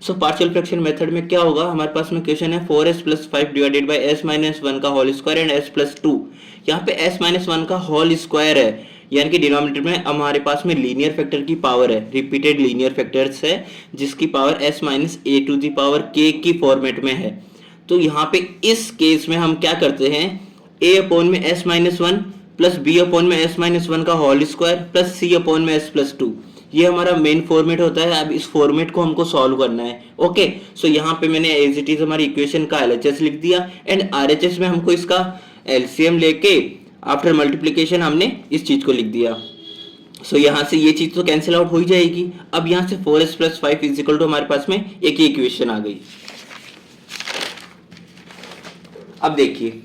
So partial fraction method में क्या होगा, हमारे पास में क्वेश्चन है 4s plus 5 divided by s minus 1 का whole square and s plus 2। यहाँ पे s माइनस 1 का होल स्क्वायर है, यानी कि डिनोमिनेटर में हमारे पास में लीनियर फैक्टर की पावर है, रिपीटेड लीनियर फैक्टर्स है जिसकी power s minus a to the power k की फॉर्मेट में है। तो यहाँ पे इस केस में हम क्या करते हैं, a अपॉन में s minus 1 plus b upon में s माइनस 1 का whole square plus c upon में s प्लस 2, ये हमारा मेन फॉर्मेट होता है। अब इस फॉर्मेट को हमको सॉल्व करना है। ओके, सो यहाँ पे मैंने एज इट इज हमारी इक्वेशन का एलएचएस लिख दिया एंड आरएचएस में हमको इसका एलसीएम लेके आफ्टर मल्टीप्लिकेशन हमने इस चीज को लिख दिया। सो यहाँ से ये चीज तो कैंसिल आउट हो ही जाएगी। अब यहाँ से 4s plus 5 is equal to हमारे पास में एक ही इक्वेशन आ गई। अब देखिए,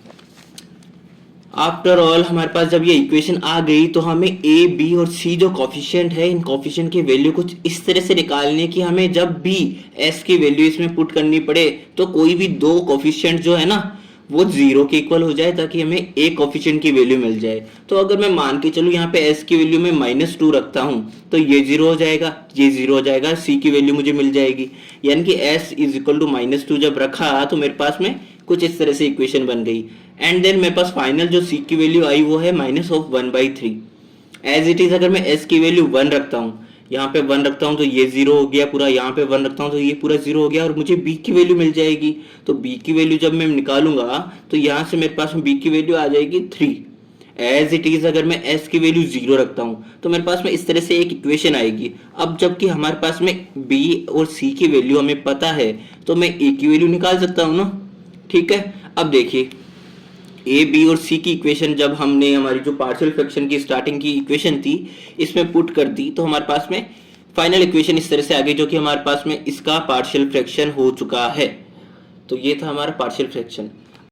आफ्टर ऑल हमारे पास जब ये इक्वेशन आ गई तो हमें ए बी और सी जो कॉफिशिएंट है, इन कॉफिशिएंट की वैल्यू कुछ इस तरह से निकालनी है कि हमें जब भी एस की वैल्यू इसमें पुट करनी पड़े तो कोई भी दो कॉफिशिएंट जो है ना वो जीरो के इक्वल हो जाए, ताकि हमें ए कॉफिशिएंट की वैल्यू मिल जाए। तो अगर मैं मान के चलूँ यहाँ पे एस की वैल्यू में -2 रखता हूँ तो ये जीरो हो जाएगा, ये जीरो हो जाएगा, सी की वैल्यू मुझे मिल जाएगी। यानी कि एस इज इक्वल टू -2 जब रखा तो मेरे पास में कुछ इस तरह से इक्वेशन बन गई। एंड देन मेरे पास फाइनल जो सी की वैल्यू आई वो है -1/3। एज इट इज अगर मैं एस की वैल्यू 1 रखता हूँ, यहाँ पे 1 रखता हूँ तो ये जीरो हो गया पूरा, यहाँ पे 1 रखता हूँ तो ये पूरा जीरो हो गया और मुझे बी की वैल्यू मिल जाएगी। तो बी की वैल्यू जब मैं निकालूंगा तो यहाँ से मेरे पास में बी की वैल्यू आ जाएगी 3। एज इट इज अगर मैं एस की वैल्यू 0 रखता हूँ तो मेरे पास में इस तरह से एक इक्वेशन आएगी। अब जबकि हमारे पास में बी और सी की वैल्यू हमें पता है तो मैं ए की वैल्यू निकाल सकता हूँ ना। ठीक है, अब देखिए ए बी और सी की इक्वेशन जब हमने हमारी जो पार्शियल फ्रैक्शन की स्टार्टिंग की इक्वेशन थी इसमें पुट कर दी तो हमारे पास में फाइनल इक्वेशन इस तरह से आ गई, जो कि हमारे पास में इसका पार्शियल फ्रैक्शन हो चुका है। तो ये था हमारा पार्शियल फ्रैक्शन।